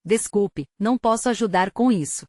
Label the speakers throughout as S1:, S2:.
S1: desculpe, não posso ajudar com isso.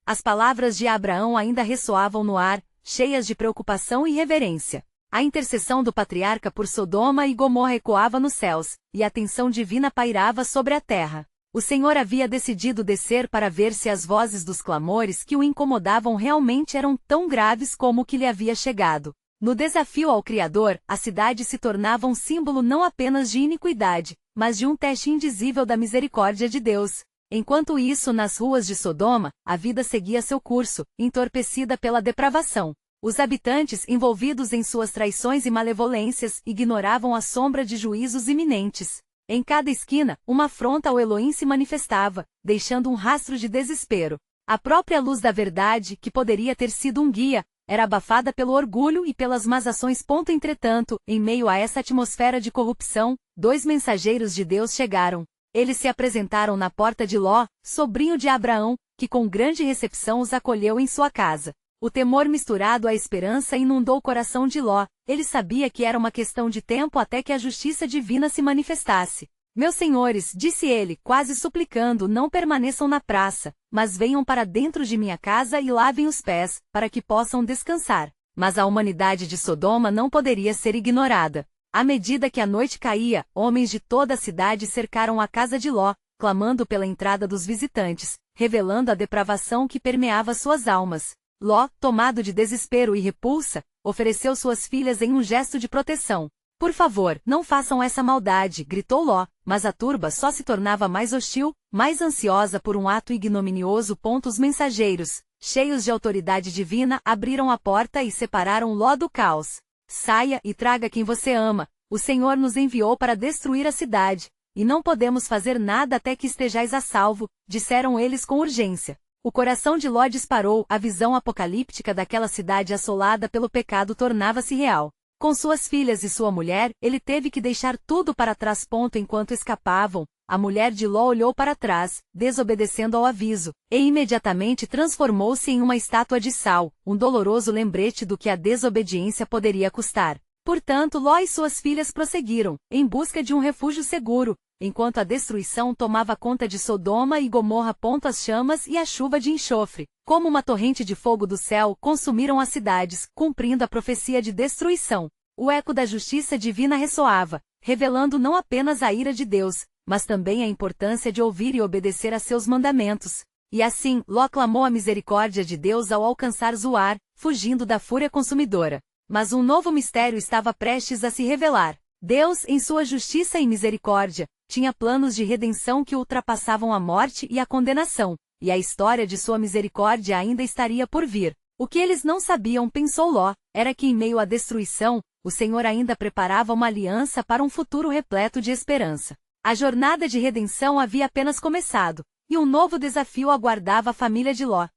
S1: As palavras de Abraão ainda ressoavam no ar, cheias de preocupação e reverência. A intercessão do patriarca por Sodoma e Gomorra ecoava nos céus, e a atenção divina pairava sobre a terra. O Senhor havia decidido descer para ver se as vozes dos clamores que o incomodavam realmente eram tão graves como o que lhe havia chegado. No desafio ao Criador, a cidade se tornava um símbolo não apenas de iniquidade, mas de um teste indizível da misericórdia de Deus. Enquanto isso, nas ruas de Sodoma, a vida seguia seu curso, entorpecida pela depravação. Os habitantes, envolvidos em suas traições e malevolências, ignoravam a sombra de juízos iminentes. Em cada esquina, uma afronta ao Elohim se manifestava, deixando um rastro de desespero. A própria luz da verdade, que poderia ter sido um guia, era abafada pelo orgulho e pelas más ações. Entretanto, em meio a essa atmosfera de corrupção, 2 mensageiros de Deus chegaram. Eles se apresentaram na porta de Ló, sobrinho de Abraão, que com grande recepção os acolheu em sua casa. O temor misturado à esperança inundou o coração de Ló. Ele sabia que era uma questão de tempo até que a justiça divina se manifestasse. Meus senhores, disse ele, quase suplicando, não permaneçam na praça, mas venham para dentro de minha casa e lavem os pés, para que possam descansar. Mas a humanidade de Sodoma não poderia ser ignorada. À medida que a noite caía, homens de toda a cidade cercaram a casa de Ló, clamando pela entrada dos visitantes, revelando a depravação que permeava suas almas. Ló, tomado de desespero e repulsa, ofereceu suas filhas em um gesto de proteção. Por favor, não façam essa maldade, gritou Ló, mas a turba só se tornava mais hostil, mais ansiosa por um ato ignominioso. Os mensageiros, cheios de autoridade divina, abriram a porta e separaram Ló do caos. Saia e traga quem você ama, o Senhor nos enviou para destruir a cidade, e não podemos fazer nada até que estejais a salvo, disseram eles com urgência. O coração de Ló disparou, a visão apocalíptica daquela cidade assolada pelo pecado tornava-se real. Com suas filhas e sua mulher, ele teve que deixar tudo para trás. Enquanto escapavam, a mulher de Ló olhou para trás, desobedecendo ao aviso, e imediatamente transformou-se em uma estátua de sal, um doloroso lembrete do que a desobediência poderia custar. Portanto, Ló e suas filhas prosseguiram, em busca de um refúgio seguro, enquanto a destruição tomava conta de Sodoma e Gomorra. As chamas e a chuva de enxofre, como uma torrente de fogo do céu, consumiram as cidades, cumprindo a profecia de destruição. O eco da justiça divina ressoava, revelando não apenas a ira de Deus, mas também a importância de ouvir e obedecer a seus mandamentos. E assim, Ló clamou a misericórdia de Deus ao alcançar Zoar, fugindo da fúria consumidora. Mas um novo mistério estava prestes a se revelar. Deus, em sua justiça e misericórdia, tinha planos de redenção que ultrapassavam a morte e a condenação, e a história de sua misericórdia ainda estaria por vir. O que eles não sabiam, pensou Ló, era que em meio à destruição, o Senhor ainda preparava uma aliança para um futuro repleto de esperança. A jornada de redenção havia apenas começado, e um novo desafio aguardava a família de Ló.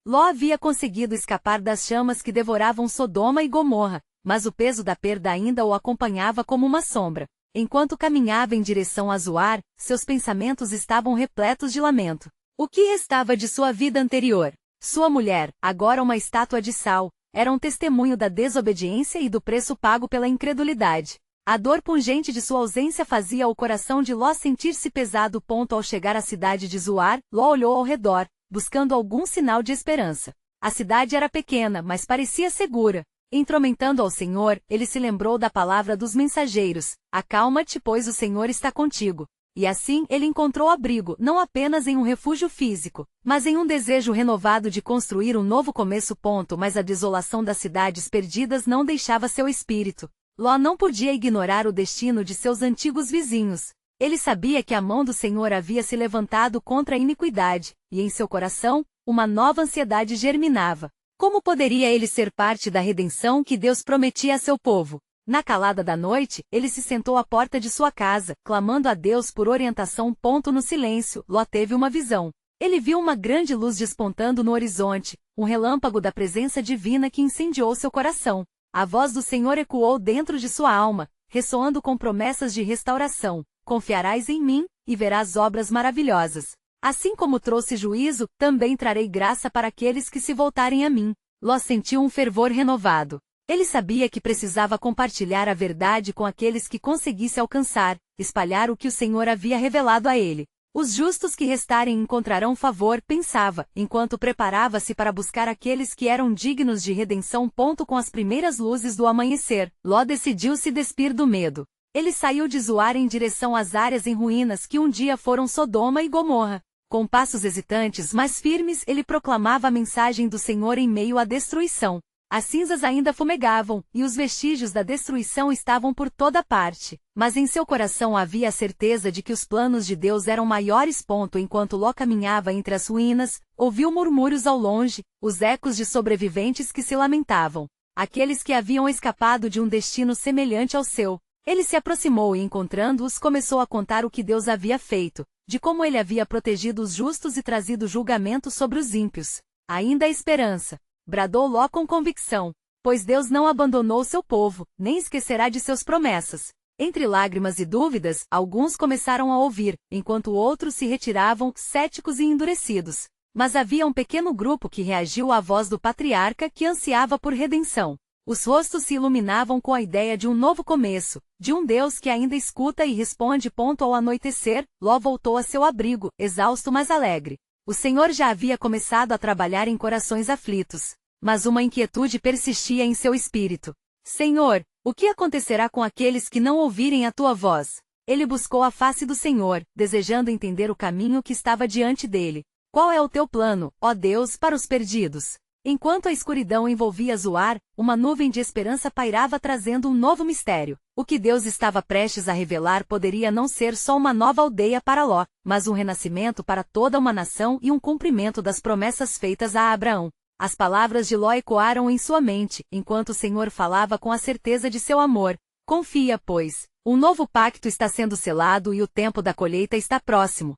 S1: Ló havia conseguido escapar das chamas que devoravam Sodoma e Gomorra, mas o peso da perda ainda o acompanhava como uma sombra. Enquanto caminhava em direção a Zoar, seus pensamentos estavam repletos de lamento. O que restava de sua vida anterior? Sua mulher, agora uma estátua de sal, era um testemunho da desobediência e do preço pago pela incredulidade. A dor pungente de sua ausência fazia o coração de Ló sentir-se pesado. Ao chegar à cidade de Zoar, Ló olhou ao redor, buscando algum sinal de esperança. A cidade era pequena, mas parecia segura. Intrometendo ao Senhor, ele se lembrou da palavra dos mensageiros: acalma-te, pois o Senhor está contigo. E assim, ele encontrou abrigo, não apenas em um refúgio físico, mas em um desejo renovado de construir um novo começo. Mas a desolação das cidades perdidas não deixava seu espírito. Ló não podia ignorar o destino de seus antigos vizinhos. Ele sabia que a mão do Senhor havia se levantado contra a iniquidade, e em seu coração, uma nova ansiedade germinava. Como poderia ele ser parte da redenção que Deus prometia a seu povo? Na calada da noite, ele se sentou à porta de sua casa, clamando a Deus por orientação. No silêncio, Ló teve uma visão. Ele viu uma grande luz despontando no horizonte, um relâmpago da presença divina que incendiou seu coração. A voz do Senhor ecoou dentro de sua alma, ressoando com promessas de restauração. Confiarás em mim, e verás obras maravilhosas. Assim como trouxe juízo, também trarei graça para aqueles que se voltarem a mim. Ló sentiu um fervor renovado. Ele sabia que precisava compartilhar a verdade com aqueles que conseguisse alcançar, espalhar o que o Senhor havia revelado a ele. Os justos que restarem encontrarão favor, pensava, enquanto preparava-se para buscar aqueles que eram dignos de redenção. Com as primeiras luzes do amanhecer, Ló decidiu se despir do medo. Ele saiu de Zoar em direção às áreas em ruínas que um dia foram Sodoma e Gomorra. Com passos hesitantes mas firmes, ele proclamava a mensagem do Senhor em meio à destruição. As cinzas ainda fumegavam, e os vestígios da destruição estavam por toda parte, mas em seu coração havia a certeza de que os planos de Deus eram maiores. Enquanto Ló caminhava entre as ruínas, ouviu murmúrios ao longe, os ecos de sobreviventes que se lamentavam. Aqueles que haviam escapado de um destino semelhante ao seu. Ele se aproximou e, encontrando-os, começou a contar o que Deus havia feito, de como ele havia protegido os justos e trazido julgamento sobre os ímpios. Ainda há esperança, bradou Ló com convicção, pois Deus não abandonou seu povo, nem esquecerá de suas promessas. Entre lágrimas e dúvidas, alguns começaram a ouvir, enquanto outros se retiravam, céticos e endurecidos. Mas havia um pequeno grupo que reagiu à voz do patriarca que ansiava por redenção. Os rostos se iluminavam com a ideia de um novo começo, de um Deus que ainda escuta e responde. Ao anoitecer, Ló voltou a seu abrigo, exausto mas alegre. O Senhor já havia começado a trabalhar em corações aflitos, mas uma inquietude persistia em seu espírito. Senhor, o que acontecerá com aqueles que não ouvirem a tua voz? Ele buscou a face do Senhor, desejando entender o caminho que estava diante dele. Qual é o teu plano, ó Deus, para os perdidos? Enquanto a escuridão envolvia Zoar, uma nuvem de esperança pairava trazendo um novo mistério. O que Deus estava prestes a revelar poderia não ser só uma nova aldeia para Ló, mas um renascimento para toda uma nação e um cumprimento das promessas feitas a Abraão. As palavras de Ló ecoaram em sua mente, enquanto o Senhor falava com a certeza de seu amor. Confia, pois, um novo pacto está sendo selado e o tempo da colheita está próximo.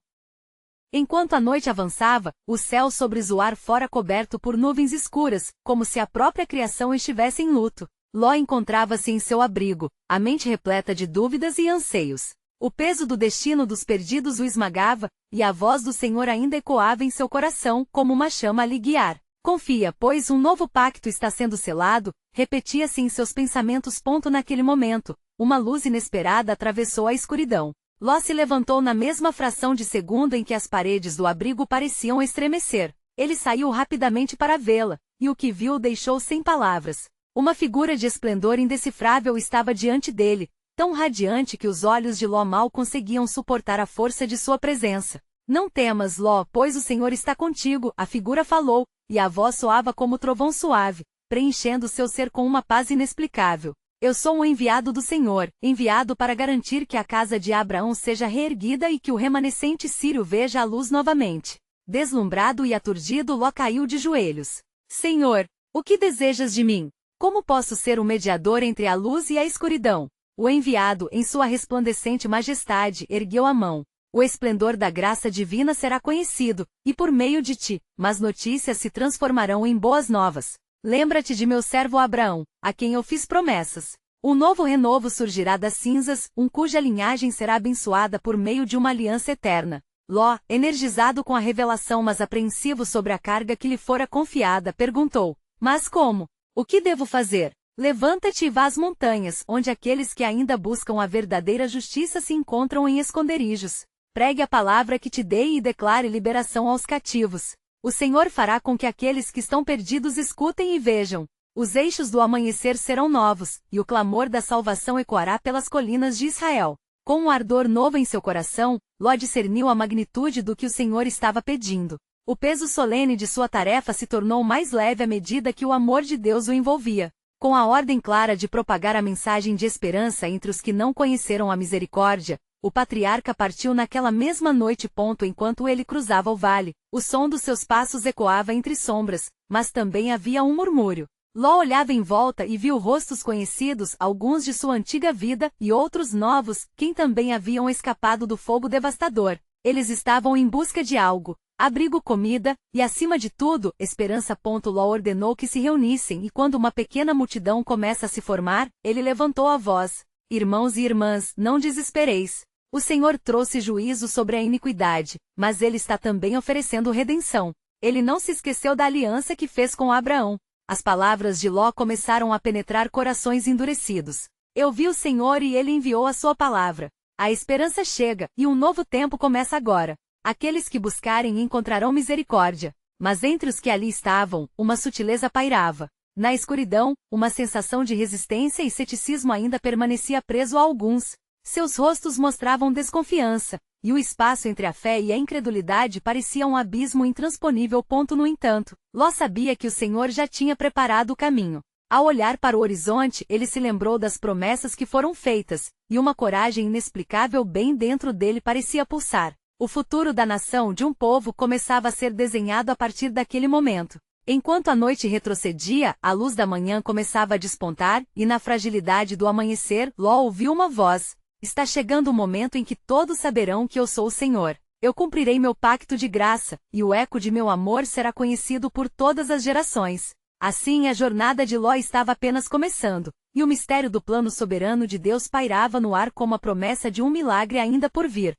S1: Enquanto a noite avançava, o céu sobre Zoar fora coberto por nuvens escuras, como se a própria criação estivesse em luto. Ló encontrava-se em seu abrigo, a mente repleta de dúvidas e anseios. O peso do destino dos perdidos o esmagava, e a voz do Senhor ainda ecoava em seu coração, como uma chama a lhe guiar. Confia, pois um novo pacto está sendo selado, repetia-se em seus pensamentos. Naquele momento, uma luz inesperada atravessou a escuridão. Ló se levantou na mesma fração de segundo em que as paredes do abrigo pareciam estremecer. Ele saiu rapidamente para vê-la, e o que viu o deixou sem palavras. Uma figura de esplendor indecifrável estava diante dele, tão radiante que os olhos de Ló mal conseguiam suportar a força de sua presença. Não temas, Ló, pois o Senhor está contigo, a figura falou, e a voz soava como trovão suave, preenchendo seu ser com uma paz inexplicável. Eu sou um enviado do Senhor, enviado para garantir que a casa de Abraão seja reerguida e que o remanescente sírio veja a luz novamente. Deslumbrado e aturdido, Ló caiu de joelhos. Senhor, o que desejas de mim? Como posso ser o mediador entre a luz e a escuridão? O enviado, em sua resplandecente majestade, ergueu a mão. O esplendor da graça divina será conhecido, e por meio de ti, más notícias se transformarão em boas novas. Lembra-te de meu servo Abraão, a quem eu fiz promessas. Um novo renovo surgirá das cinzas, cuja linhagem será abençoada por meio de uma aliança eterna. Ló, energizado com a revelação mas apreensivo sobre a carga que lhe fora confiada, perguntou: Mas como? O que devo fazer? Levanta-te e vá às montanhas, onde aqueles que ainda buscam a verdadeira justiça se encontram em esconderijos. Pregue a palavra que te dei e declare liberação aos cativos. O Senhor fará com que aqueles que estão perdidos escutem e vejam. Os eixos do amanhecer serão novos, e o clamor da salvação ecoará pelas colinas de Israel. Com um ardor novo em seu coração, Ló discerniu a magnitude do que o Senhor estava pedindo. O peso solene de sua tarefa se tornou mais leve à medida que o amor de Deus o envolvia. Com a ordem clara de propagar a mensagem de esperança entre os que não conheceram a misericórdia, o patriarca partiu naquela mesma noite. Enquanto ele cruzava o vale, o som dos seus passos ecoava entre sombras, mas também havia um murmúrio. Ló olhava em volta e viu rostos conhecidos, alguns de sua antiga vida, e outros novos, quem também haviam escapado do fogo devastador. Eles estavam em busca de algo: abrigo, comida, e acima de tudo, esperança. Ló ordenou que se reunissem e quando uma pequena multidão começa a se formar, ele levantou a voz: Irmãos e irmãs, não desespereis. O Senhor trouxe juízo sobre a iniquidade, mas ele está também oferecendo redenção. Ele não se esqueceu da aliança que fez com Abraão. As palavras de Ló começaram a penetrar corações endurecidos. Eu vi o Senhor e ele enviou a sua palavra. A esperança chega, e um novo tempo começa agora. Aqueles que buscarem encontrarão misericórdia. Mas entre os que ali estavam, uma sutileza pairava. Na escuridão, uma sensação de resistência e ceticismo ainda permanecia preso a alguns. Seus rostos mostravam desconfiança, e o espaço entre a fé e a incredulidade parecia um abismo intransponível. No entanto, Ló sabia que o Senhor já tinha preparado o caminho. Ao olhar para o horizonte, ele se lembrou das promessas que foram feitas, e uma coragem inexplicável bem dentro dele parecia pulsar. O futuro da nação de um povo começava a ser desenhado a partir daquele momento. Enquanto a noite retrocedia, a luz da manhã começava a despontar, e na fragilidade do amanhecer, Ló ouviu uma voz. Está chegando o momento em que todos saberão que eu sou o Senhor. Eu cumprirei meu pacto de graça, e o eco de meu amor será conhecido por todas as gerações. Assim a jornada de Ló estava apenas começando, e o mistério do plano soberano de Deus pairava no ar como a promessa de um milagre ainda por vir.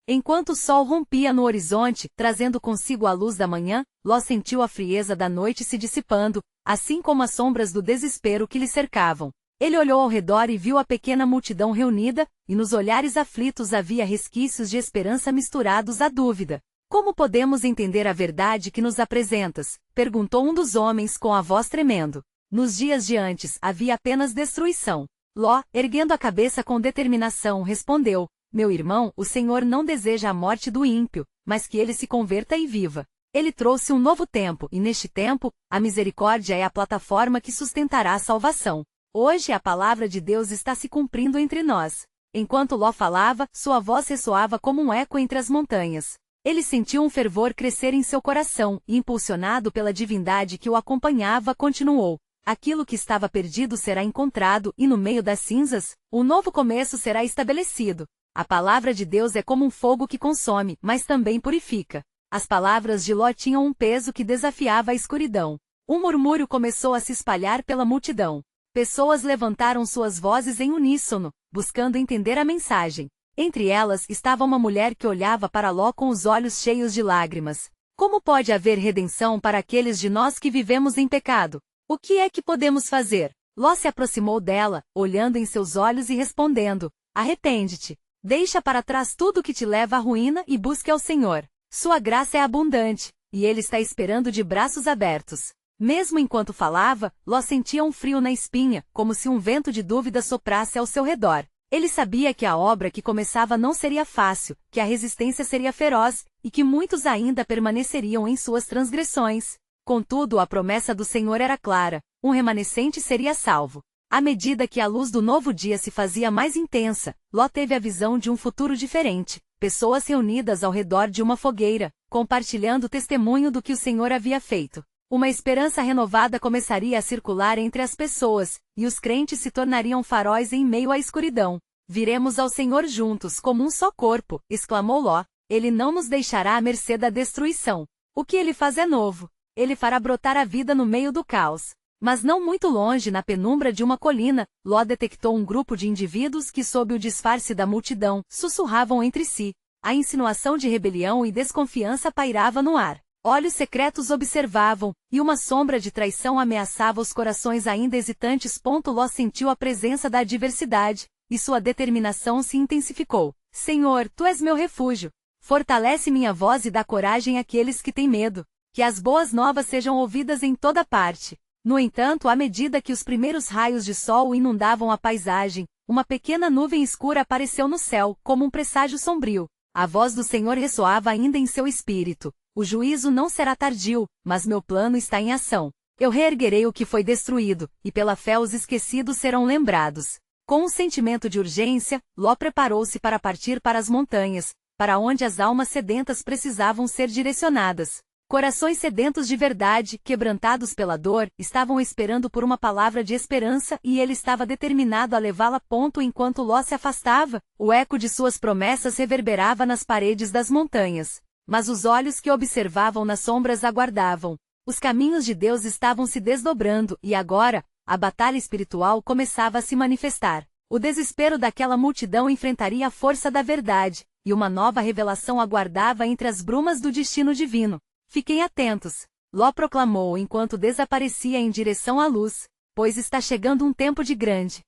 S1: Enquanto o sol rompia no horizonte, trazendo consigo a luz da manhã, Ló sentiu a frieza da noite se dissipando, assim como as sombras do desespero que lhe cercavam. Ele olhou ao redor e viu a pequena multidão reunida, e nos olhares aflitos havia resquícios de esperança misturados à dúvida. Como podemos entender a verdade que nos apresentas? Perguntou um dos homens com a voz tremendo. Nos dias de antes havia apenas destruição. Ló, erguendo a cabeça com determinação, respondeu: meu irmão, o Senhor não deseja a morte do ímpio, mas que ele se converta e viva. Ele trouxe um novo tempo, e neste tempo, a misericórdia é a plataforma que sustentará a salvação. Hoje a palavra de Deus está se cumprindo entre nós. Enquanto Ló falava, sua voz ressoava como um eco entre as montanhas. Ele sentiu um fervor crescer em seu coração, e impulsionado pela divindade que o acompanhava, continuou: aquilo que estava perdido será encontrado, e no meio das cinzas, um novo começo será estabelecido. A palavra de Deus é como um fogo que consome, mas também purifica. As palavras de Ló tinham um peso que desafiava a escuridão. Um murmúrio começou a se espalhar pela multidão. Pessoas levantaram suas vozes em uníssono, buscando entender a mensagem. Entre elas estava uma mulher que olhava para Ló com os olhos cheios de lágrimas. Como pode haver redenção para aqueles de nós que vivemos em pecado? O que é que podemos fazer? Ló se aproximou dela, olhando em seus olhos e respondendo: arrepende-te. Deixa para trás tudo que te leva à ruína e busque ao Senhor. Sua graça é abundante, e Ele está esperando de braços abertos. Mesmo enquanto falava, Ló sentia um frio na espinha, como se um vento de dúvida soprasse ao seu redor. Ele sabia que a obra que começava não seria fácil, que a resistência seria feroz, e que muitos ainda permaneceriam em suas transgressões. Contudo, a promessa do Senhor era clara: um remanescente seria salvo. À medida que a luz do novo dia se fazia mais intensa, Ló teve a visão de um futuro diferente. Pessoas reunidas ao redor de uma fogueira, compartilhando o testemunho do que o Senhor havia feito. Uma esperança renovada começaria a circular entre as pessoas, e os crentes se tornariam faróis em meio à escuridão. Viremos ao Senhor juntos como um só corpo, exclamou Ló. Ele não nos deixará à mercê da destruição. O que ele faz é novo. Ele fará brotar a vida no meio do caos. Mas não muito longe, na penumbra de uma colina, Ló detectou um grupo de indivíduos que, sob o disfarce da multidão, sussurravam entre si. A insinuação de rebelião e desconfiança pairava no ar. Olhos secretos observavam, e uma sombra de traição ameaçava os corações ainda hesitantes. Ló sentiu a presença da adversidade, e sua determinação se intensificou. Senhor, Tu és meu refúgio. Fortalece minha voz e dá coragem àqueles que têm medo. Que as boas novas sejam ouvidas em toda parte. No entanto, à medida que os primeiros raios de sol inundavam a paisagem, uma pequena nuvem escura apareceu no céu, como um presságio sombrio. A voz do Senhor ressoava ainda em seu espírito. O juízo não será tardio, mas meu plano está em ação. Eu reerguerei o que foi destruído, e pela fé os esquecidos serão lembrados. Com um sentimento de urgência, Ló preparou-se para partir para as montanhas, para onde as almas sedentas precisavam ser direcionadas. Corações sedentos de verdade, quebrantados pela dor, estavam esperando por uma palavra de esperança, e ele estava determinado a levá-la. Enquanto Ló se afastava, o eco de suas promessas reverberava nas paredes das montanhas. Mas os olhos que observavam nas sombras aguardavam. Os caminhos de Deus estavam se desdobrando, e agora, a batalha espiritual começava a se manifestar. O desespero daquela multidão enfrentaria a força da verdade, e uma nova revelação aguardava entre as brumas do destino divino. Fiquem atentos, Ló proclamou enquanto desaparecia em direção à luz, pois está chegando um tempo de grande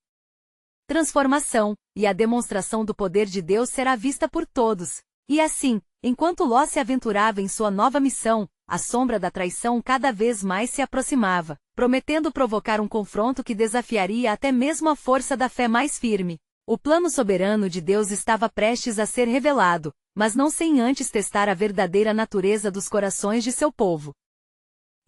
S1: transformação, e a demonstração do poder de Deus será vista por todos. E assim, Enquanto Ló se aventurava em sua nova missão, a sombra da traição cada vez mais se aproximava, prometendo provocar um confronto que desafiaria até mesmo a força da fé mais firme. O plano soberano de Deus estava prestes a ser revelado, mas não sem antes testar a verdadeira natureza dos corações de seu povo.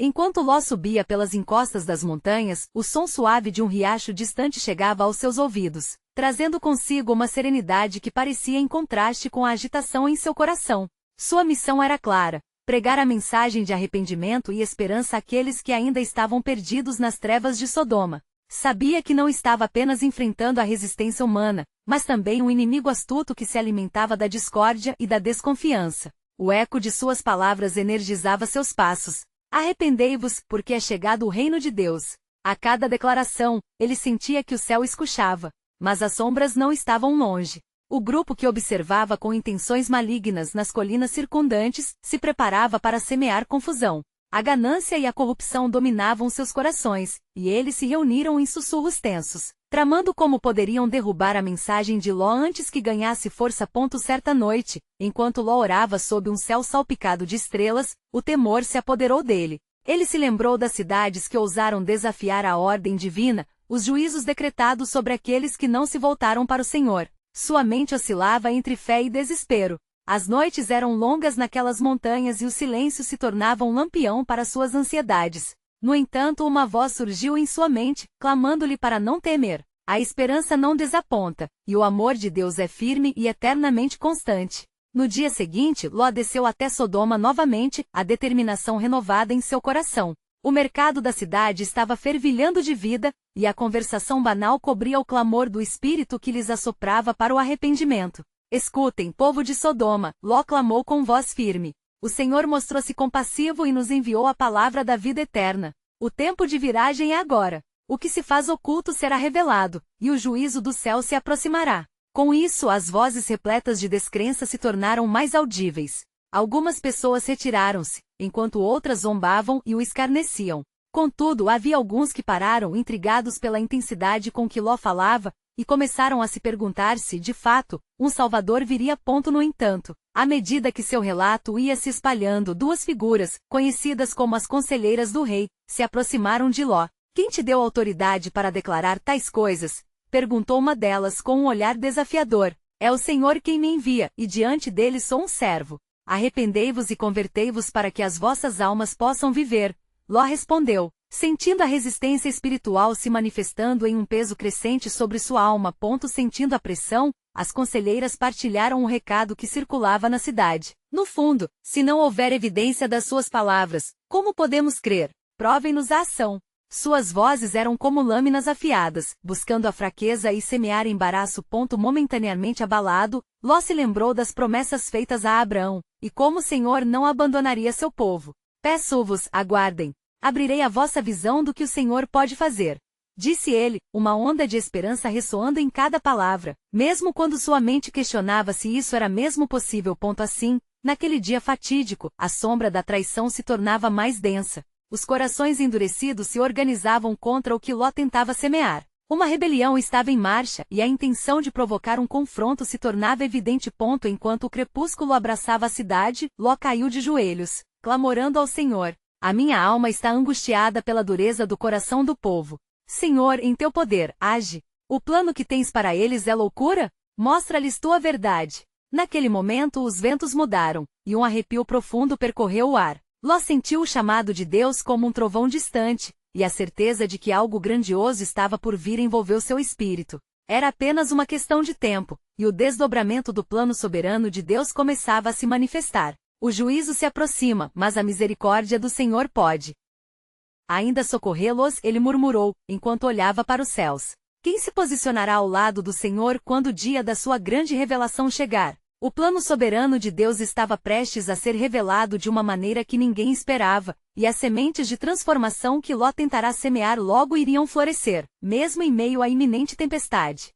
S1: Enquanto Ló subia pelas encostas das montanhas, o som suave de um riacho distante chegava aos seus ouvidos, trazendo consigo uma serenidade que parecia em contraste com a agitação em seu coração. Sua missão era clara: pregar a mensagem de arrependimento e esperança àqueles que ainda estavam perdidos nas trevas de Sodoma. Sabia que não estava apenas enfrentando a resistência humana, mas também um inimigo astuto que se alimentava da discórdia e da desconfiança. O eco de suas palavras energizava seus passos. Arrependei-vos, porque é chegado o reino de Deus. A cada declaração, ele sentia que o céu escuchava, mas as sombras não estavam longe. O grupo que observava com intenções malignas nas colinas circundantes se preparava para semear confusão. A ganância e a corrupção dominavam seus corações, e eles se reuniram em sussurros tensos, tramando como poderiam derrubar a mensagem de Ló antes que ganhasse força. Certa noite, enquanto Ló orava sob um céu salpicado de estrelas, o temor se apoderou dele. Ele se lembrou das cidades que ousaram desafiar a ordem divina, os juízos decretados sobre aqueles que não se voltaram para o Senhor. Sua mente oscilava entre fé e desespero. As noites eram longas naquelas montanhas e o silêncio se tornava um lampião para suas ansiedades. No entanto, uma voz surgiu em sua mente, clamando-lhe para não temer. A esperança não desaponta, e o amor de Deus é firme e eternamente constante. No dia seguinte, Ló desceu até Sodoma novamente, a determinação renovada em seu coração. O mercado da cidade estava fervilhando de vida, e a conversação banal cobria o clamor do espírito que lhes assoprava para o arrependimento. Escutem, povo de Sodoma, Ló clamou com voz firme. O Senhor mostrou-se compassivo e nos enviou a palavra da vida eterna. O tempo de viragem é agora. O que se faz oculto será revelado, e o juízo do céu se aproximará. Com isso, as vozes repletas de descrença se tornaram mais audíveis. Algumas pessoas retiraram-se, enquanto outras zombavam e o escarneciam. Contudo, havia alguns que pararam intrigados pela intensidade com que Ló falava, e começaram a se perguntar se, de fato, um Salvador viria. No entanto, à medida que seu relato ia se espalhando, duas figuras, conhecidas como as conselheiras do rei, se aproximaram de Ló. Quem te deu autoridade para declarar tais coisas? Perguntou uma delas com um olhar desafiador. É o Senhor quem me envia, e diante dele sou um servo. Arrependei-vos e convertei-vos para que as vossas almas possam viver. Ló respondeu, sentindo a resistência espiritual se manifestando em um peso crescente sobre sua alma. Sentindo a pressão, as conselheiras partilharam o recado que circulava na cidade. No fundo, se não houver evidência das suas palavras, como podemos crer? Provem-nos a ação. Suas vozes eram como lâminas afiadas, buscando a fraqueza e semear embaraço. Momentaneamente abalado, Ló se lembrou das promessas feitas a Abraão, e como o Senhor não abandonaria seu povo. Peço-vos, aguardem. Abrirei a vossa visão do que o Senhor pode fazer. Disse ele, uma onda de esperança ressoando em cada palavra, mesmo quando sua mente questionava se isso era mesmo possível. Assim, naquele dia fatídico, a sombra da traição se tornava mais densa. Os corações endurecidos se organizavam contra o que Ló tentava semear. Uma rebelião estava em marcha, e a intenção de provocar um confronto se tornava evidente. Enquanto o crepúsculo abraçava a cidade, Ló caiu de joelhos, clamorando ao Senhor. A minha alma está angustiada pela dureza do coração do povo. Senhor, em teu poder, age. O plano que tens para eles é loucura? Mostra-lhes tua verdade. Naquele momento os ventos mudaram, e um arrepio profundo percorreu o ar. Ló sentiu o chamado de Deus como um trovão distante, e a certeza de que algo grandioso estava por vir envolveu seu espírito. Era apenas uma questão de tempo, e o desdobramento do plano soberano de Deus começava a se manifestar. O juízo se aproxima, mas a misericórdia do Senhor pode ainda socorrê-los, ele murmurou, enquanto olhava para os céus. Quem se posicionará ao lado do Senhor quando o dia da sua grande revelação chegar? O plano soberano de Deus estava prestes a ser revelado de uma maneira que ninguém esperava, e as sementes de transformação que Ló tentará semear logo iriam florescer, mesmo em meio à iminente tempestade.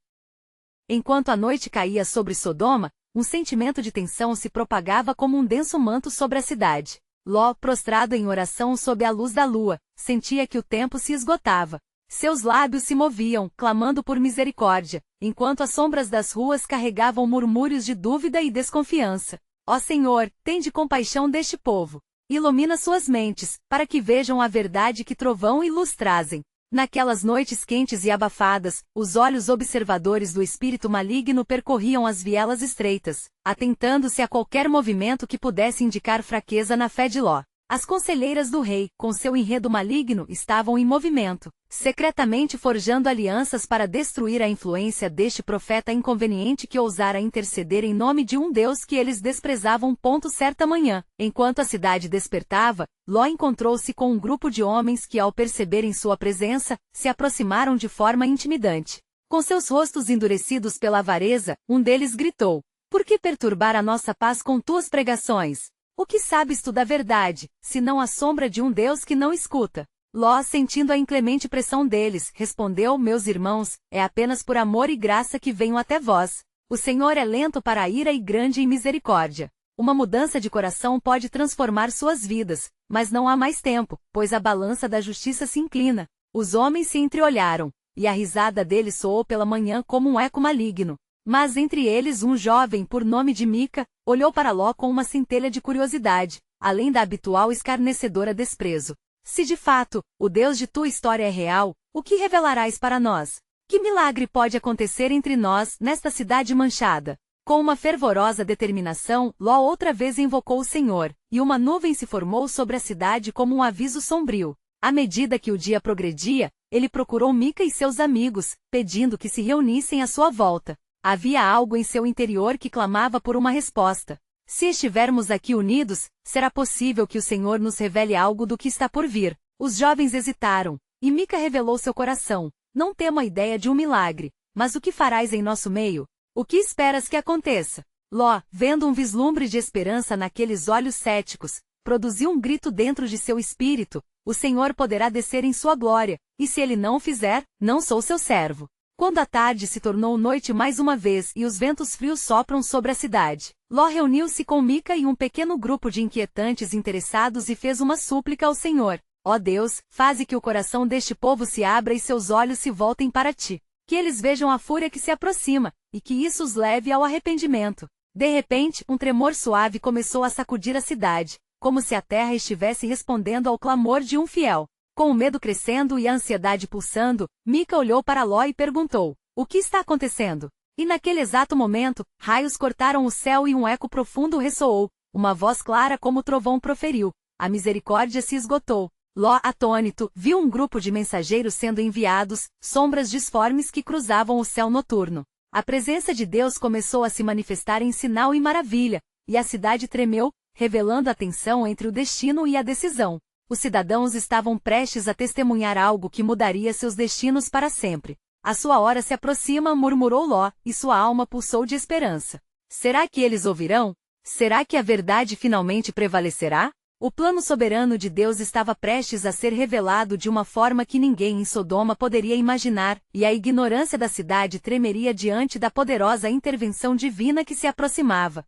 S1: Enquanto a noite caía sobre Sodoma, um sentimento de tensão se propagava como um denso manto sobre a cidade. Ló, prostrado em oração sob a luz da lua, sentia que o tempo se esgotava. Seus lábios se moviam, clamando por misericórdia, enquanto as sombras das ruas carregavam murmúrios de dúvida e desconfiança. Ó Senhor, tende compaixão deste povo. Ilumina suas mentes, para que vejam a verdade que trovão e luz trazem. Naquelas noites quentes e abafadas, os olhos observadores do espírito maligno percorriam as vielas estreitas, atentando-se a qualquer movimento que pudesse indicar fraqueza na fé de Ló. As conselheiras do rei, com seu enredo maligno, estavam em movimento, secretamente forjando alianças para destruir a influência deste profeta inconveniente que ousara interceder em nome de um Deus que eles desprezavam. Certa manhã, enquanto a cidade despertava, Ló encontrou-se com um grupo de homens que, ao perceberem sua presença, se aproximaram de forma intimidante. Com seus rostos endurecidos pela avareza, um deles gritou: "Por que perturbar a nossa paz com tuas pregações? O que sabes tu da verdade, senão a sombra de um Deus que não escuta?" Ló, sentindo a inclemente pressão deles, respondeu: "Meus irmãos, é apenas por amor e graça que venho até vós. O Senhor é lento para a ira e grande em misericórdia. Uma mudança de coração pode transformar suas vidas, mas não há mais tempo, pois a balança da justiça se inclina." Os homens se entreolharam, e a risada deles soou pela manhã como um eco maligno. Mas entre eles um jovem por nome de Mica olhou para Ló com uma centelha de curiosidade, além da habitual escarnecedora desprezo. "Se de fato, o Deus de tua história é real, o que revelarás para nós? Que milagre pode acontecer entre nós, nesta cidade manchada?" Com uma fervorosa determinação, Ló outra vez invocou o Senhor, e uma nuvem se formou sobre a cidade como um aviso sombrio. À medida que o dia progredia, ele procurou Mica e seus amigos, pedindo que se reunissem à sua volta. Havia algo em seu interior que clamava por uma resposta. "Se estivermos aqui unidos, será possível que o Senhor nos revele algo do que está por vir." Os jovens hesitaram, e Mica revelou seu coração: "Não temo a ideia de um milagre, mas o que farás em nosso meio? O que esperas que aconteça?" Ló, vendo um vislumbre de esperança naqueles olhos céticos, produziu um grito dentro de seu espírito: "O Senhor poderá descer em sua glória, e se ele não o fizer, não sou seu servo." Quando a tarde se tornou noite mais uma vez e os ventos frios sopram sobre a cidade, Ló reuniu-se com Mica e um pequeno grupo de inquietantes interessados e fez uma súplica ao Senhor: "Ó Deus, faze que o coração deste povo se abra e seus olhos se voltem para ti. Que eles vejam a fúria que se aproxima, e que isso os leve ao arrependimento." De repente, um tremor suave começou a sacudir a cidade, como se a terra estivesse respondendo ao clamor de um fiel. Com o medo crescendo e a ansiedade pulsando, Mica olhou para Ló e perguntou: "O que está acontecendo?" E naquele exato momento, raios cortaram o céu e um eco profundo ressoou. Uma voz clara como trovão proferiu: "A misericórdia se esgotou." Ló, atônito, viu um grupo de mensageiros sendo enviados, sombras disformes que cruzavam o céu noturno. A presença de Deus começou a se manifestar em sinal e maravilha, e a cidade tremeu, revelando a tensão entre o destino e a decisão. Os cidadãos estavam prestes a testemunhar algo que mudaria seus destinos para sempre. "A sua hora se aproxima", murmurou Ló, e sua alma pulsou de esperança. Será que eles ouvirão? Será que a verdade finalmente prevalecerá? O plano soberano de Deus estava prestes a ser revelado de uma forma que ninguém em Sodoma poderia imaginar, e a ignorância da cidade tremeria diante da poderosa intervenção divina que se aproximava.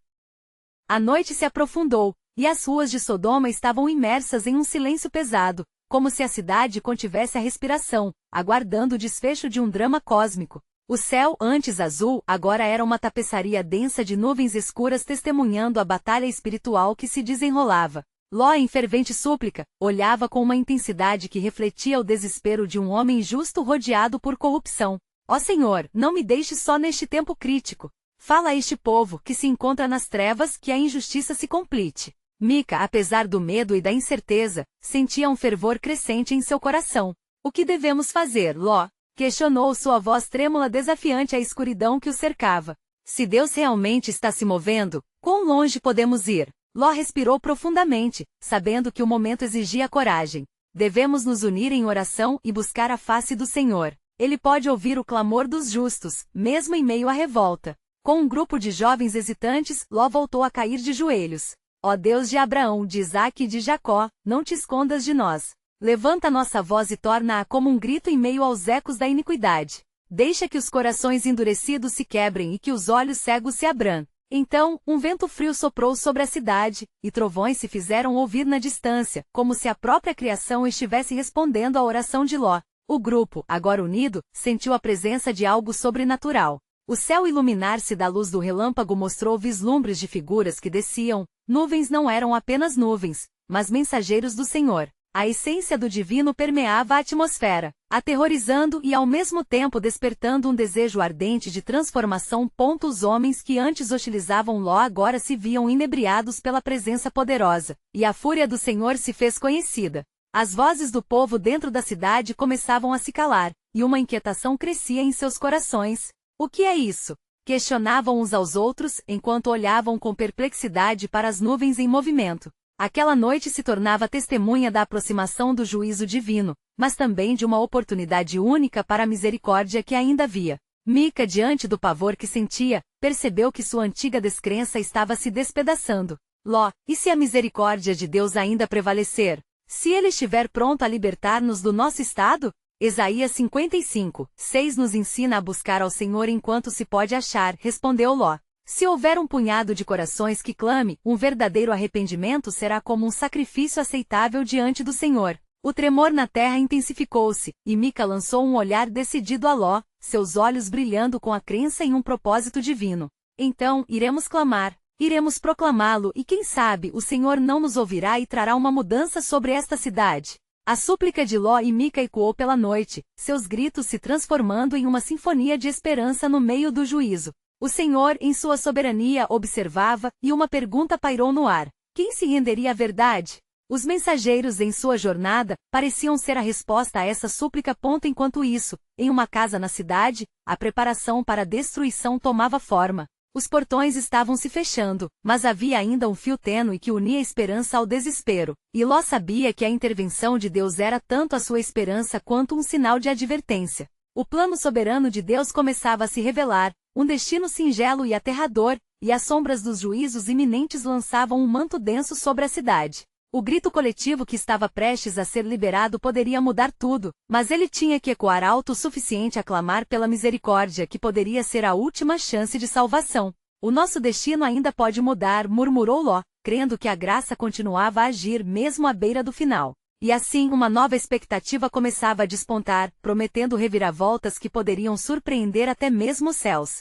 S1: A noite se aprofundou, e as ruas de Sodoma estavam imersas em um silêncio pesado, como se a cidade contivesse a respiração, aguardando o desfecho de um drama cósmico. O céu, antes azul, agora era uma tapeçaria densa de nuvens escuras testemunhando a batalha espiritual que se desenrolava. Ló, em fervente súplica, olhava com uma intensidade que refletia o desespero de um homem justo rodeado por corrupção. "Ó Senhor, não me deixes só neste tempo crítico. Fala a este povo que se encontra nas trevas que a injustiça se complete." Mica, apesar do medo e da incerteza, sentia um fervor crescente em seu coração. "O que devemos fazer, Ló?" questionou sua voz trêmula desafiante à escuridão que o cercava. "Se Deus realmente está se movendo, quão longe podemos ir?" Ló respirou profundamente, sabendo que o momento exigia coragem. "Devemos nos unir em oração e buscar a face do Senhor. Ele pode ouvir o clamor dos justos, mesmo em meio à revolta." Com um grupo de jovens hesitantes, Ló voltou a cair de joelhos. "Ó Deus de Abraão, de Isaque e de Jacó, não te escondas de nós. Levanta nossa voz e torna-a como um grito em meio aos ecos da iniquidade. Deixa que os corações endurecidos se quebrem e que os olhos cegos se abram." Então, um vento frio soprou sobre a cidade, e trovões se fizeram ouvir na distância, como se a própria criação estivesse respondendo à oração de Ló. O grupo, agora unido, sentiu a presença de algo sobrenatural. O céu iluminar-se da luz do relâmpago mostrou vislumbres de figuras que desciam. Nuvens não eram apenas nuvens, mas mensageiros do Senhor. A essência do divino permeava a atmosfera, aterrorizando e ao mesmo tempo despertando um desejo ardente de transformação. Os homens que antes hostilizavam Ló agora se viam inebriados pela presença poderosa, e a fúria do Senhor se fez conhecida. As vozes do povo dentro da cidade começavam a se calar, e uma inquietação crescia em seus corações. O que é isso? Questionavam uns aos outros, enquanto olhavam com perplexidade para as nuvens em movimento. Aquela noite se tornava testemunha da aproximação do juízo divino, mas também de uma oportunidade única para a misericórdia que ainda havia. Mica, diante do pavor que sentia, percebeu que sua antiga descrença estava se despedaçando. Ló, e se a misericórdia de Deus ainda prevalecer? Se ele estiver pronto a libertar-nos do nosso estado? Isaías 55:6 nos ensina a buscar ao Senhor enquanto se pode achar, respondeu Ló. Se houver um punhado de corações que clame, um verdadeiro arrependimento será como um sacrifício aceitável diante do Senhor. O tremor na terra intensificou-se, e Mica lançou um olhar decidido a Ló, seus olhos brilhando com a crença em um propósito divino. Então, iremos clamar, iremos proclamá-lo e quem sabe o Senhor não nos ouvirá e trará uma mudança sobre esta cidade. A súplica de Ló e Mica ecoou pela noite, seus gritos se transformando em uma sinfonia de esperança no meio do juízo. O Senhor, em sua soberania, observava, e uma pergunta pairou no ar. Quem se renderia à verdade? Os mensageiros em sua jornada pareciam ser a resposta a essa súplica. Enquanto isso, em uma casa na cidade, a preparação para a destruição tomava forma. Os portões estavam se fechando, mas havia ainda um fio tênue que unia a esperança ao desespero, e Ló sabia que a intervenção de Deus era tanto a sua esperança quanto um sinal de advertência. O plano soberano de Deus começava a se revelar, um destino singelo e aterrador, e as sombras dos juízos iminentes lançavam um manto denso sobre a cidade. O grito coletivo que estava prestes a ser liberado poderia mudar tudo, mas ele tinha que ecoar alto o suficiente a clamar pela misericórdia que poderia ser a última chance de salvação. O nosso destino ainda pode mudar, murmurou Ló, crendo que a graça continuava a agir mesmo à beira do final. E assim uma nova expectativa começava a despontar, prometendo reviravoltas que poderiam surpreender até mesmo os céus.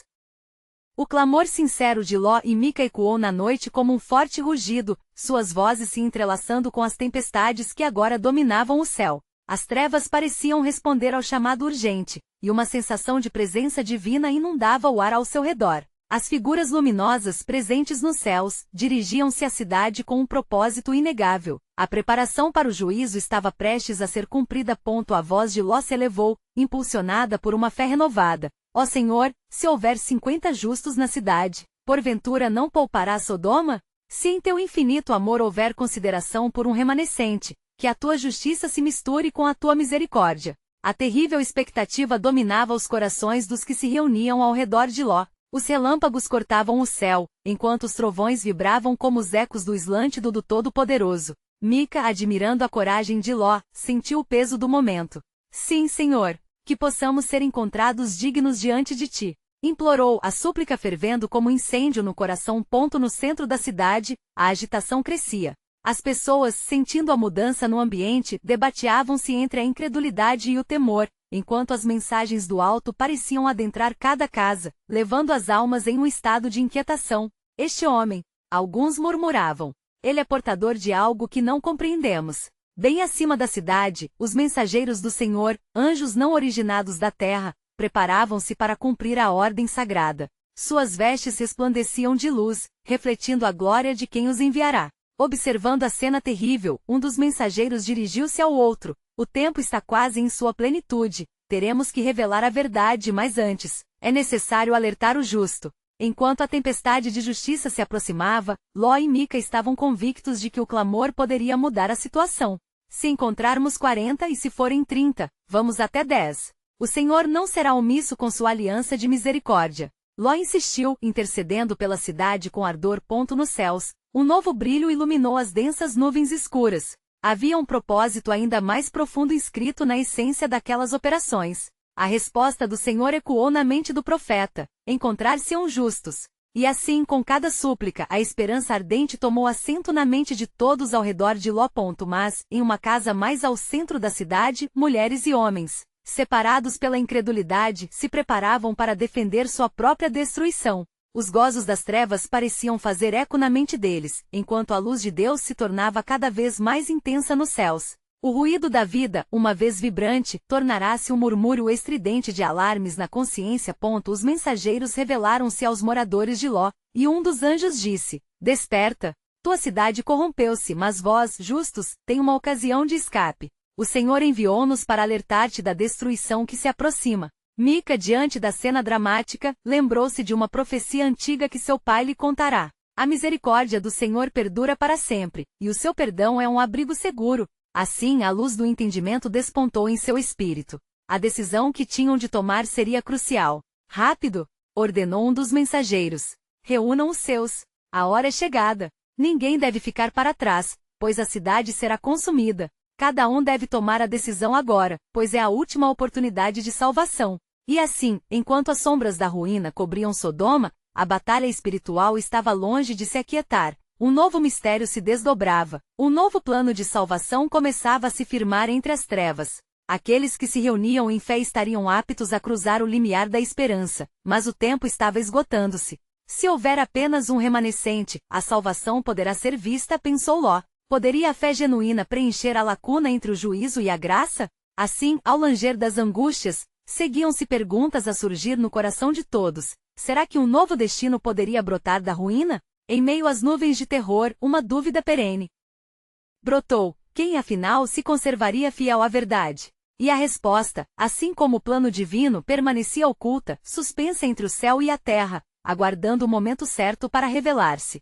S1: O clamor sincero de Ló e Mica ecoou na noite como um forte rugido, suas vozes se entrelaçando com as tempestades que agora dominavam o céu. As trevas pareciam responder ao chamado urgente, e uma sensação de presença divina inundava o ar ao seu redor. As figuras luminosas presentes nos céus dirigiam-se à cidade com um propósito inegável. A preparação para o juízo estava prestes a ser cumprida. A voz de Ló se elevou, impulsionada por uma fé renovada. Ó Senhor, se houver 50 justos na cidade, porventura não poupará Sodoma? Se em teu infinito amor houver consideração por um remanescente, que a tua justiça se misture com a tua misericórdia. A terrível expectativa dominava os corações dos que se reuniam ao redor de Ló. Os relâmpagos cortavam o céu, enquanto os trovões vibravam como os ecos do eslântido do Todo-Poderoso. Mica, admirando a coragem de Ló, sentiu o peso do momento. Sim, Senhor, que possamos ser encontrados dignos diante de ti. Implorou, a súplica fervendo como incêndio no coração. No centro da cidade, a agitação crescia. As pessoas, sentindo a mudança no ambiente, debateavam-se entre a incredulidade e o temor, enquanto as mensagens do alto pareciam adentrar cada casa, levando as almas em um estado de inquietação. Este homem, alguns murmuravam, ele é portador de algo que não compreendemos. Bem acima da cidade, os mensageiros do Senhor, anjos não originados da terra, preparavam-se para cumprir a ordem sagrada. Suas vestes resplandeciam de luz, refletindo a glória de quem os enviará. Observando a cena terrível, um dos mensageiros dirigiu-se ao outro. O tempo está quase em sua plenitude. Teremos que revelar a verdade, mas antes, é necessário alertar o justo. Enquanto a tempestade de justiça se aproximava, Ló e Mica estavam convictos de que o clamor poderia mudar a situação. Se encontrarmos 40 e se forem 30, vamos até 10. O Senhor não será omisso com sua aliança de misericórdia. Ló insistiu, intercedendo pela cidade com ardor. Nos céus, um novo brilho iluminou as densas nuvens escuras. Havia um propósito ainda mais profundo inscrito na essência daquelas operações. A resposta do Senhor ecoou na mente do profeta: encontrar-se-ão justos. E assim, com cada súplica, a esperança ardente tomou assento na mente de todos ao redor de Ló. Mas, em uma casa mais ao centro da cidade, mulheres e homens separados pela incredulidade, se preparavam para defender sua própria destruição. Os gozos das trevas pareciam fazer eco na mente deles, enquanto a luz de Deus se tornava cada vez mais intensa nos céus. O ruído da vida, uma vez vibrante, tornará-se um murmúrio estridente de alarmes na consciência. Os mensageiros revelaram-se aos moradores de Ló, e um dos anjos disse: Desperta! Tua cidade corrompeu-se, mas vós, justos, tem uma ocasião de escape. O Senhor enviou-nos para alertar-te da destruição que se aproxima. Mica, diante da cena dramática, lembrou-se de uma profecia antiga que seu pai lhe contará. A misericórdia do Senhor perdura para sempre, e o seu perdão é um abrigo seguro. Assim, a luz do entendimento despontou em seu espírito. A decisão que tinham de tomar seria crucial. Rápido! Ordenou um dos mensageiros. Reúnam os seus. A hora é chegada. Ninguém deve ficar para trás, pois a cidade será consumida. Cada um deve tomar a decisão agora, pois é a última oportunidade de salvação. E assim, enquanto as sombras da ruína cobriam Sodoma, a batalha espiritual estava longe de se aquietar. Um novo mistério se desdobrava. Um novo plano de salvação começava a se firmar entre as trevas. Aqueles que se reuniam em fé estariam aptos a cruzar o limiar da esperança, mas o tempo estava esgotando-se. Se houver apenas um remanescente, a salvação poderá ser vista, pensou Ló. Poderia a fé genuína preencher a lacuna entre o juízo e a graça? Assim, ao langer das angústias, seguiam-se perguntas a surgir no coração de todos. Será que um novo destino poderia brotar da ruína? Em meio às nuvens de terror, uma dúvida perene brotou: quem afinal se conservaria fiel à verdade? E a resposta, assim como o plano divino, permanecia oculta, suspensa entre o céu e a terra, aguardando o momento certo para revelar-se.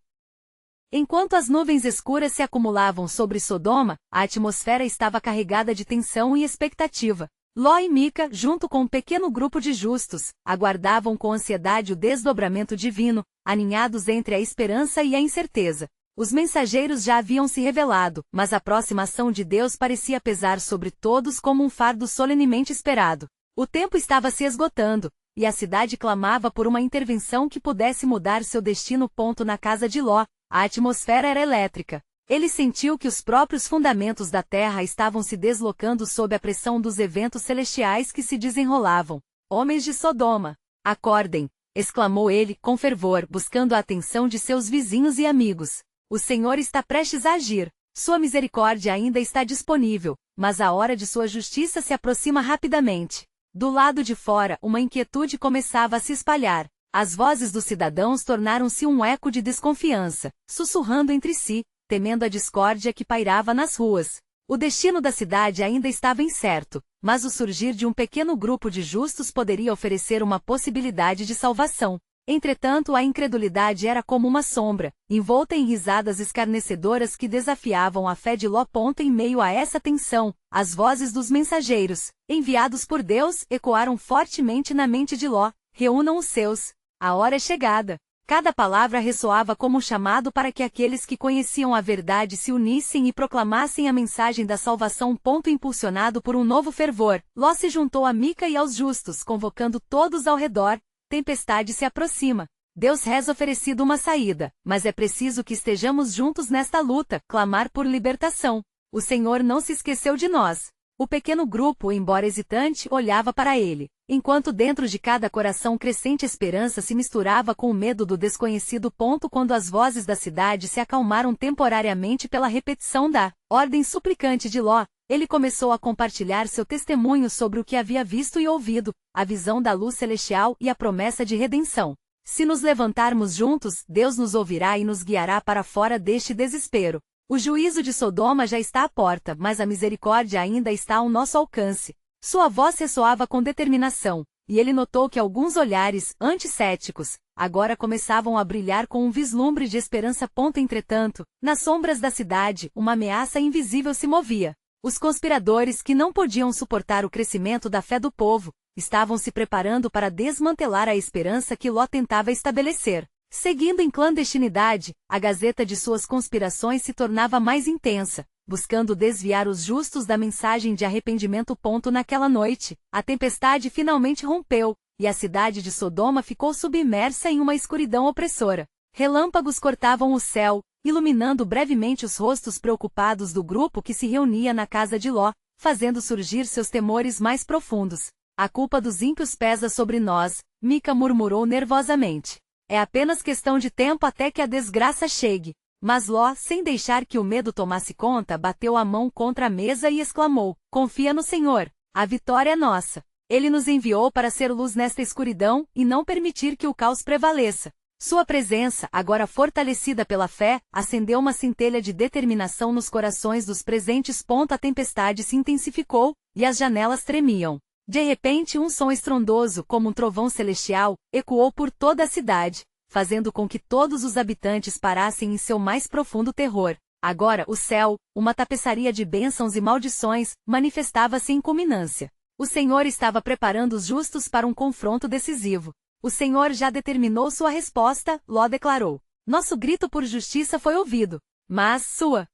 S1: Enquanto as nuvens escuras se acumulavam sobre Sodoma, a atmosfera estava carregada de tensão e expectativa. Ló e Mica, junto com um pequeno grupo de justos, aguardavam com ansiedade o desdobramento divino, aninhados entre a esperança e a incerteza. Os mensageiros já haviam se revelado, mas a próxima ação de Deus parecia pesar sobre todos como um fardo solenemente esperado. O tempo estava se esgotando, e a cidade clamava por uma intervenção que pudesse mudar seu destino. Na casa de Ló, a atmosfera era elétrica. Ele sentiu que os próprios fundamentos da terra estavam se deslocando sob a pressão dos eventos celestiais que se desenrolavam. Homens de Sodoma, acordem! Exclamou ele, com fervor, buscando a atenção de seus vizinhos e amigos. O Senhor está prestes a agir. Sua misericórdia ainda está disponível, mas a hora de sua justiça se aproxima rapidamente. Do lado de fora, uma inquietude começava a se espalhar. As vozes dos cidadãos tornaram-se um eco de desconfiança, sussurrando entre si, temendo a discórdia que pairava nas ruas. O destino da cidade ainda estava incerto, mas o surgir de um pequeno grupo de justos poderia oferecer uma possibilidade de salvação. Entretanto, a incredulidade era como uma sombra, envolta em risadas escarnecedoras que desafiavam a fé de Ló. Em meio a essa tensão, as vozes dos mensageiros, enviados por Deus, ecoaram fortemente na mente de Ló: reúnam os seus. A hora é chegada. Cada palavra ressoava como um chamado para que aqueles que conheciam a verdade se unissem e proclamassem a mensagem da salvação. Impulsionado por um novo fervor, Ló se juntou a Mica e aos justos, convocando todos ao redor. Tempestade se aproxima. Deus reza oferecido uma saída, mas é preciso que estejamos juntos nesta luta, clamar por libertação. O Senhor não se esqueceu de nós. O pequeno grupo, embora hesitante, olhava para ele, enquanto dentro de cada coração crescente esperança se misturava com o medo do desconhecido. Quando as vozes da cidade se acalmaram temporariamente pela repetição da ordem suplicante de Ló, ele começou a compartilhar seu testemunho sobre o que havia visto e ouvido, a visão da luz celestial e a promessa de redenção. Se nos levantarmos juntos, Deus nos ouvirá e nos guiará para fora deste desespero. O juízo de Sodoma já está à porta, mas a misericórdia ainda está ao nosso alcance. Sua voz ressoava com determinação, e ele notou que alguns olhares, anticéticos, agora começavam a brilhar com um vislumbre de esperança. Entretanto, nas sombras da cidade, uma ameaça invisível se movia. Os conspiradores, que não podiam suportar o crescimento da fé do povo, estavam se preparando para desmantelar a esperança que Ló tentava estabelecer. Seguindo em clandestinidade, a gazeta de suas conspirações se tornava mais intensa, buscando desviar os justos da mensagem de arrependimento. Naquela noite, a tempestade finalmente rompeu, e a cidade de Sodoma ficou submersa em uma escuridão opressora. Relâmpagos cortavam o céu, iluminando brevemente os rostos preocupados do grupo que se reunia na casa de Ló. fazendo surgir seus temores mais profundos. A culpa dos ímpios pesa sobre nós, Mica murmurou nervosamente. É apenas questão de tempo até que a desgraça chegue. Mas Ló, sem deixar que o medo tomasse conta, bateu a mão contra a mesa e exclamou: confia no Senhor. A vitória é nossa. Ele nos enviou para ser luz nesta escuridão e não permitir que o caos prevaleça. Sua presença, agora fortalecida pela fé, acendeu uma centelha de determinação nos corações dos presentes. A tempestade se intensificou, e as janelas tremiam. De repente, um som estrondoso, como um trovão celestial, ecoou por toda a cidade, fazendo com que todos os habitantes parassem em seu mais profundo terror. Agora, o céu, uma tapeçaria de bênçãos e maldições, manifestava-se em culminância. O Senhor estava preparando os justos para um confronto decisivo. O Senhor já determinou sua resposta, Ló declarou. Nosso grito por justiça foi ouvido, mas sua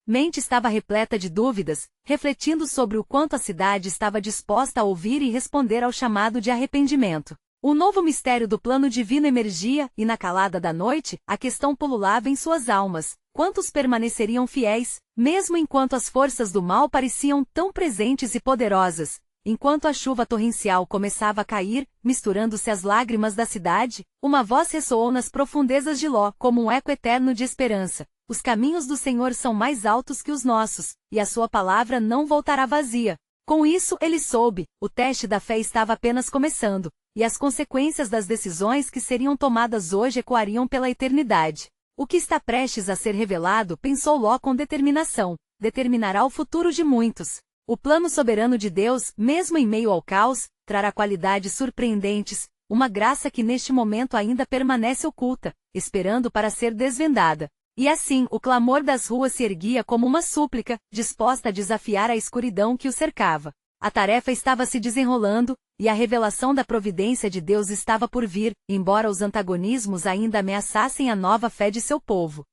S1: mente estava repleta de dúvidas, refletindo sobre o quanto a cidade estava disposta a ouvir e responder ao chamado de arrependimento. Um novo mistério do plano divino emergia, e na calada da noite, a questão pululava em suas almas: quantos permaneceriam fiéis, mesmo enquanto as forças do mal pareciam tão presentes e poderosas? Enquanto a chuva torrencial começava a cair, misturando-se às lágrimas da cidade, uma voz ressoou nas profundezas de Ló como um eco eterno de esperança: os caminhos do Senhor são mais altos que os nossos, e a sua palavra não voltará vazia. Com isso ele soube, o teste da fé estava apenas começando, e as consequências das decisões que seriam tomadas hoje ecoariam pela eternidade. O que está prestes a ser revelado, pensou Ló com determinação, determinará o futuro de muitos. O plano soberano de Deus, mesmo em meio ao caos, trará qualidades surpreendentes, uma graça que neste momento ainda permanece oculta, esperando para ser desvendada. E assim, o clamor das ruas se erguia como uma súplica, disposta a desafiar a escuridão que o cercava. A tarefa estava se desenrolando, e a revelação da providência de Deus estava por vir, embora os antagonismos ainda ameaçassem a nova fé de seu povo.